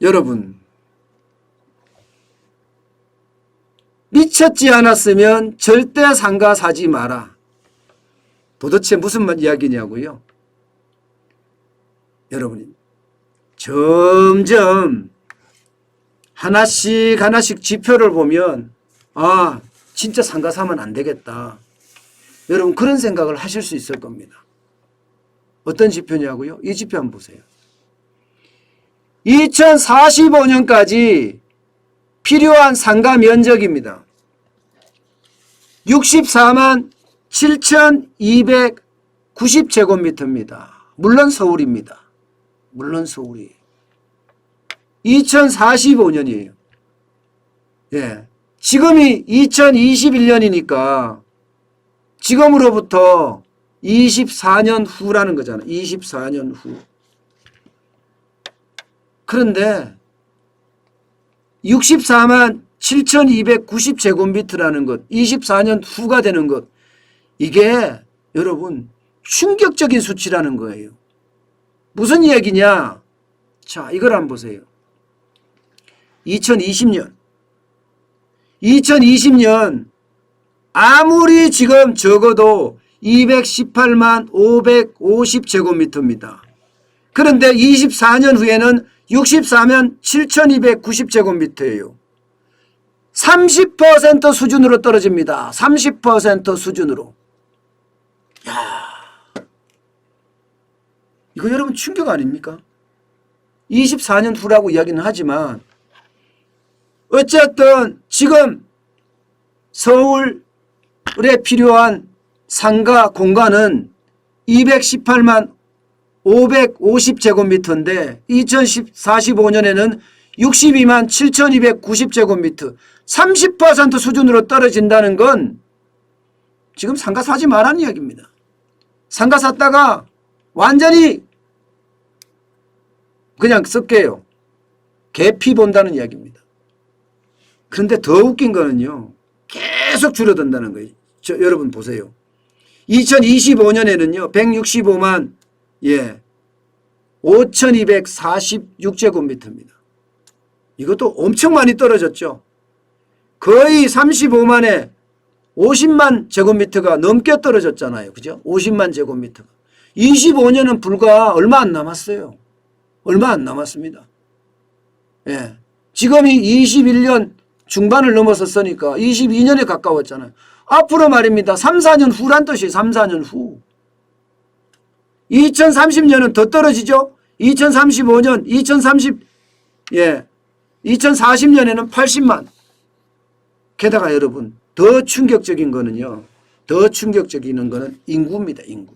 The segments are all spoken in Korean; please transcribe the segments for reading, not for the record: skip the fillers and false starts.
여러분, 미쳤지 않았으면 절대 상가 사지 마라. 도대체 무슨 이야기냐고요? 여러분, 점점 하나씩 지표를 보면 아, 진짜 상가 사면 안 되겠다. 여러분 그런 생각을 하실 수 있을 겁니다. 어떤 지표냐고요? 이 지표 한번 보세요. 2045년까지 필요한 상가 면적입니다. 64만 7,290제곱미터입니다. 물론 서울입니다. 물론 서울이 2045년이에요. 예. 지금이 2021년이니까 지금으로부터 24년 후라는 거잖아요. 24년 후. 그런데 64만 7,290제곱미터라는 것, 24년 후가 되는 것, 이게 여러분 충격적인 수치라는 거예요. 무슨 얘기냐? 자, 이걸 한번 보세요. 2020년 아무리 지금 적어도 218만 550제곱미터입니다. 그런데 24년 후에는 64만 7,290제곱미터예요. 30% 수준으로 떨어집니다. 30% 수준으로. 야, 이거 여러분 충격 아닙니까? 24년 후라고 이야기는 하지만 어쨌든 지금 서울에 필요한 상가 공간은 218만 550제곱미터인데 2045년에는 62만 7,290제곱미터 30% 수준으로 떨어진다는 건 지금 상가 사지 말라는 이야기입니다. 상가 샀다가 완전히 그냥 썩게요. 개피 본다는 이야기입니다. 그런데 더 웃긴 거는요. 계속 줄어든다는 거예요. 여러분 보세요. 2025년에는요. 165만 5,246제곱미터입니다. 이것도 엄청 많이 떨어졌죠. 거의 35만에 50만 제곱미터가 넘게 떨어졌잖아요. 그죠? 50만 제곱미터가. 25년은 불과 얼마 안 남았어요. 얼마 안 남았습니다. 예. 지금이 21년 중반을 넘어섰으니까 22년에 가까웠잖아요. 앞으로 말입니다. 3, 4년 후란 뜻이에요. 3, 4년 후. 2030년은 더 떨어지죠. 2035년, 2040년에는 80만. 게다가 여러분 더 충격적인 거는요. 더 충격적인 거는 인구입니다. 인구.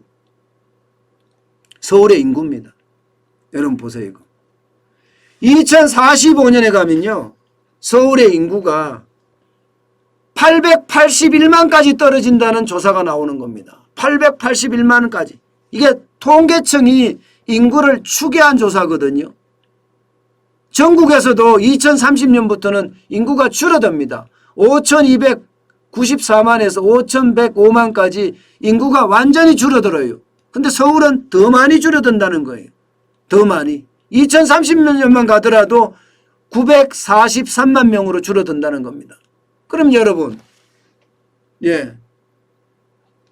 서울의 인구입니다. 여러분 보세요. 이거. 2045년에 가면요. 서울의 인구가 881만까지 떨어진다는 조사가 나오는 겁니다. 881만까지. 이게 통계청이 인구를 추계한 조사거든요. 전국에서도 2030년부터는 인구가 줄어듭니다. 5,294만에서 5,105만까지 인구가 완전히 줄어들어요. 근데 서울은 더 많이 줄어든다는 거예요. 더 많이. 2030년만 가더라도 943만 명으로 줄어든다는 겁니다. 그럼 여러분,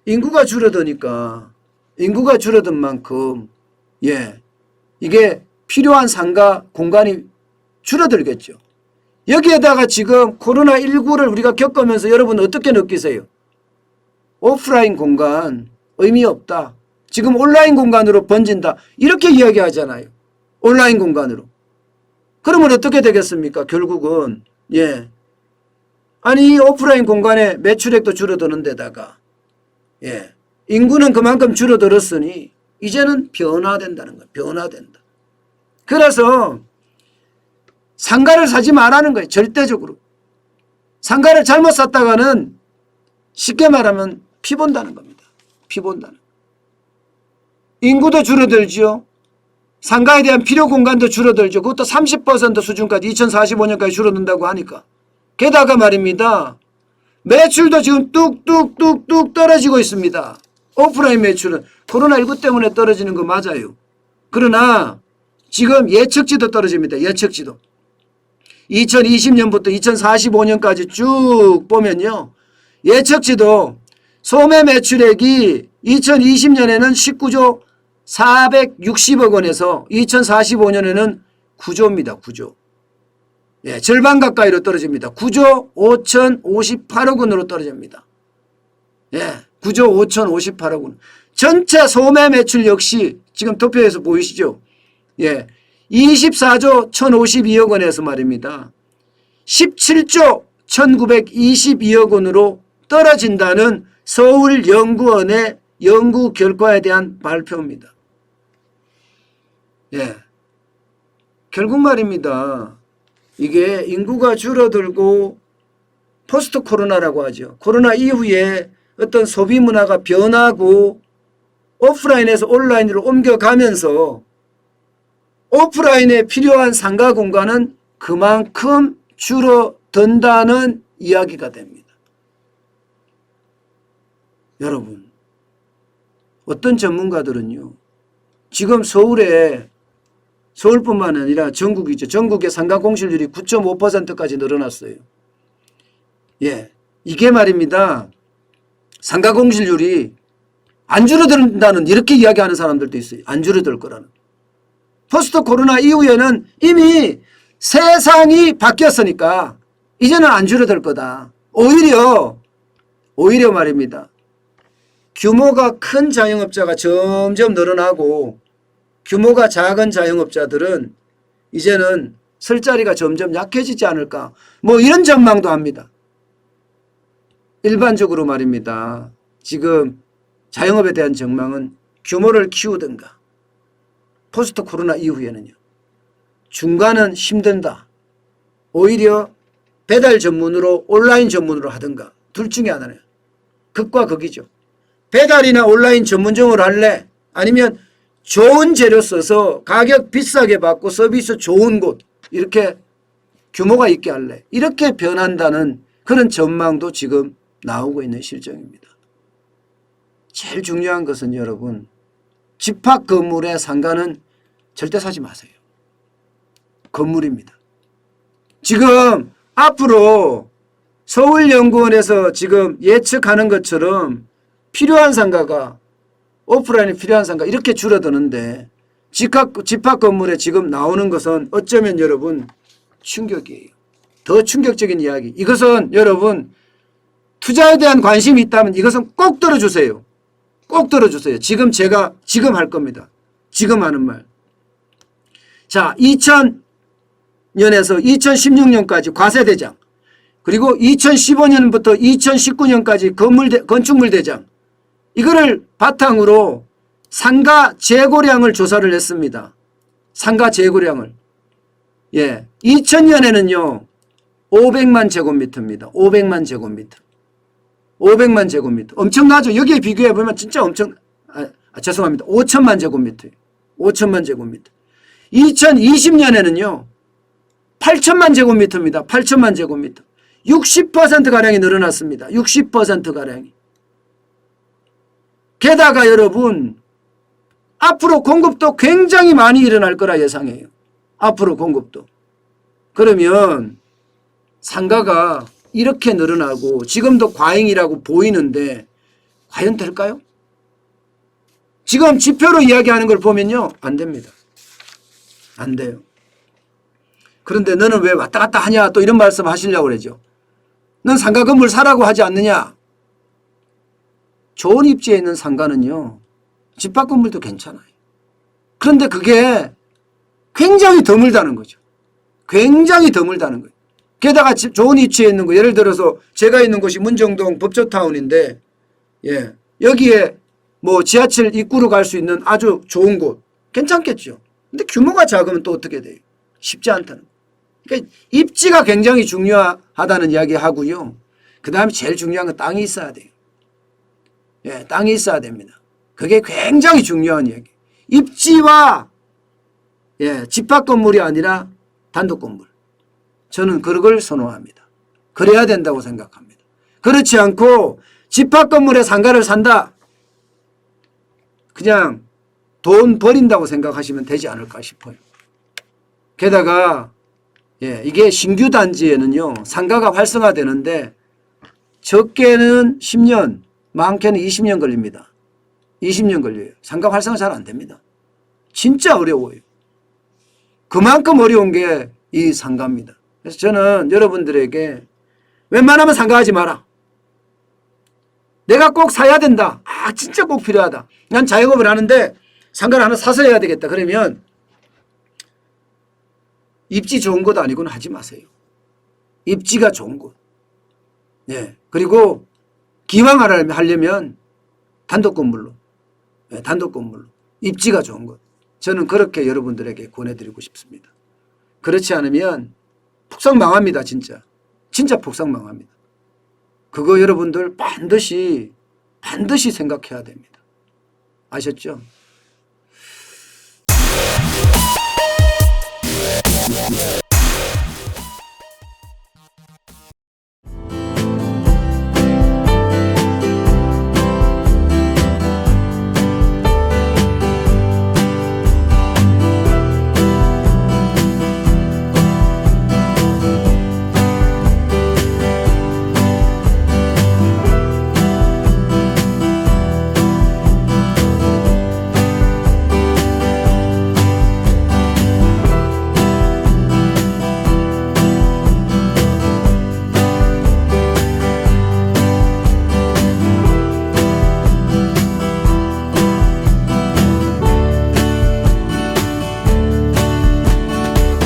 인구가 줄어드니까 인구가 줄어든 만큼 이게 필요한 상가 공간이 줄어들겠죠. 여기에다가 지금 코로나19를 우리가 겪으면서 여러분 어떻게 느끼세요? 오프라인 공간 의미 없다. 지금 온라인 공간으로 번진다. 이렇게 이야기하잖아요. 온라인 공간으로. 그러면 어떻게 되겠습니까? 결국은 아니 이 오프라인 공간의 매출액도 줄어드는 데다가 인구는 그만큼 줄어들었으니 이제는 변화된다는 거예요. 변화된다. 그래서 상가를 사지 말라는 거예요. 절대적으로. 상가를 잘못 샀다가는 쉽게 말하면 피 본다는 겁니다. 피 본다는. 인구도 줄어들죠. 상가에 대한 필요 공간도 줄어들죠. 그것도 30% 수준까지 2045년까지 줄어든다고 하니까. 게다가 말입니다. 매출도 지금 뚝뚝뚝뚝 떨어지고 있습니다. 오프라인 매출은 코로나19 때문에 떨어지는 거 맞아요. 그러나 지금 예측치도 떨어집니다. 예측치도. 2020년부터 2045년까지 쭉 보면요. 예측치도 소매 매출액이 2020년에는 19조 460억 원에서 2045년에는 9조입니다. 9조. 예, 절반 가까이로 떨어집니다. 9조 5,058억 원으로 떨어집니다. 예, 9조 5,058억 원. 전체 소매 매출 역시 지금 도표에서 보이시죠? 예, 24조 1,052억 원에서 말입니다. 17조 1,922억 원으로 떨어진다는 서울연구원의 연구 결과에 대한 발표입니다. 예, 결국 말입니다. 이게 인구가 줄어들고 포스트 코로나라고 하죠. 코로나 이후에 어떤 소비 문화가 변하고 오프라인에서 온라인으로 옮겨가면서 오프라인에 필요한 상가 공간은 그만큼 줄어든다는 이야기가 됩니다. 여러분, 어떤 전문가들은요, 지금 서울뿐만 아니라 전국이죠. 전국의 상가 공실률이 9.5%까지 늘어났어요. 예, 이게 말입니다. 상가 공실률이 안 줄어든다는 이렇게 이야기하는 사람들도 있어요. 안 줄어들 거라는. 포스트 코로나 이후에는 이미 세상이 바뀌었으니까 이제는 안 줄어들 거다. 오히려 말입니다. 규모가 큰 자영업자가 점점 늘어나고 규모가 작은 자영업자들은 이제는 설 자리가 점점 약해지지 않을까. 뭐 이런 전망도 합니다. 일반적으로 말입니다. 지금 자영업에 대한 전망은 규모를 키우든가 포스트 코로나 이후에는요. 중간은 힘든다. 오히려 배달 전문으로 온라인 전문으로 하든가 둘 중에 하나네요. 극과 극이죠. 배달이나 온라인 전문점으로 할래? 아니면 좋은 재료 써서 가격 비싸게 받고 서비스 좋은 곳 이렇게 규모가 있게 할래? 이렇게 변한다는 그런 전망도 지금 나오고 있는 실정입니다. 제일 중요한 것은 여러분, 집합 건물의 상가는 절대 사지 마세요. 건물입니다. 지금 앞으로 서울연구원에서 지금 예측하는 것처럼 필요한 상가가 오프라인에 필요한 상가 이렇게 줄어드는데 집합 건물에 지금 나오는 것은 어쩌면 여러분 충격이에요. 더 충격적인 이야기. 이것은 여러분 투자에 대한 관심이 있다면 이것은 꼭 들어주세요. 꼭 들어주세요. 지금 제가 지금 할 겁니다. 지금 하는 말. 자, 2000년에서 2016년까지 과세대장, 그리고 2015년부터 2019년까지 건축물 대장, 이거를 바탕으로 상가 재고량을 조사를 했습니다. 상가 재고량을. 예, 2000년에는요 500만 제곱미터입니다. 500만 제곱미터. 500만 제곱미터. 엄청나죠? 여기에 비교해 보면 진짜 죄송합니다. 5천만 제곱미터예요. 5천만 제곱미터. 2020년에는요 8천만 제곱미터입니다. 8천만 제곱미터. 60%가량이 늘어났습니다. 60%가량이. 게다가 여러분 앞으로 공급도 굉장히 많이 일어날 거라 예상해요. 앞으로 공급도. 그러면 상가가 이렇게 늘어나고 지금도 과잉이라고 보이는데 과연 될까요? 지금 지표로 이야기하는 걸 보면요. 안 됩니다. 안 돼요. 그런데 너는 왜 왔다 갔다 하냐 또 이런 말씀 하시려고 그러죠. 넌 상가 건물 사라고 하지 않느냐. 좋은 입지에 있는 상가는요. 집합 건물도 괜찮아요. 그런데 그게 굉장히 드물다는 거죠. 굉장히 드물다는 거예요. 게다가 좋은 위치에 있는 거, 예를 들어서 제가 있는 곳이 문정동 법조타운인데, 예, 여기에 뭐 지하철 입구로 갈 수 있는 아주 좋은 곳, 괜찮겠죠. 근데 규모가 작으면 또 어떻게 돼요? 쉽지 않다는 거예요. 그러니까 입지가 굉장히 중요하다는 이야기 하고요. 그 다음에 제일 중요한 건 땅이 있어야 돼요. 예, 땅이 있어야 됩니다. 그게 굉장히 중요한 이야기. 입지와 예, 집합 건물이 아니라 단독 건물. 저는 그걸 선호합니다. 그래야 된다고 생각합니다. 그렇지 않고 집합 건물에 상가를 산다. 그냥 돈 버린다고 생각하시면 되지 않을까 싶어요. 게다가 이게 신규 단지에는요 상가가 활성화되는데 적게는 10년, 많게는 20년 걸립니다. 20년 걸려요. 상가 활성화 잘 안 됩니다. 진짜 어려워요. 그만큼 어려운 게 이 상가입니다. 그래서 저는 여러분들에게 웬만하면 상가하지 마라. 내가 꼭 사야 된다. 진짜 꼭 필요하다. 난 자영업을 하는데 상가를 하나 사서 해야 되겠다. 그러면 입지 좋은 곳 아니고는 하지 마세요. 입지가 좋은 곳. 그리고 기왕 하려면 단독 건물로. 단독 건물로. 입지가 좋은 곳. 저는 그렇게 여러분들에게 권해드리고 싶습니다. 그렇지 않으면 폭삭 망합니다. 진짜. 진짜 폭삭 망합니다. 그거 여러분들 반드시 생각해야 됩니다. 아셨죠?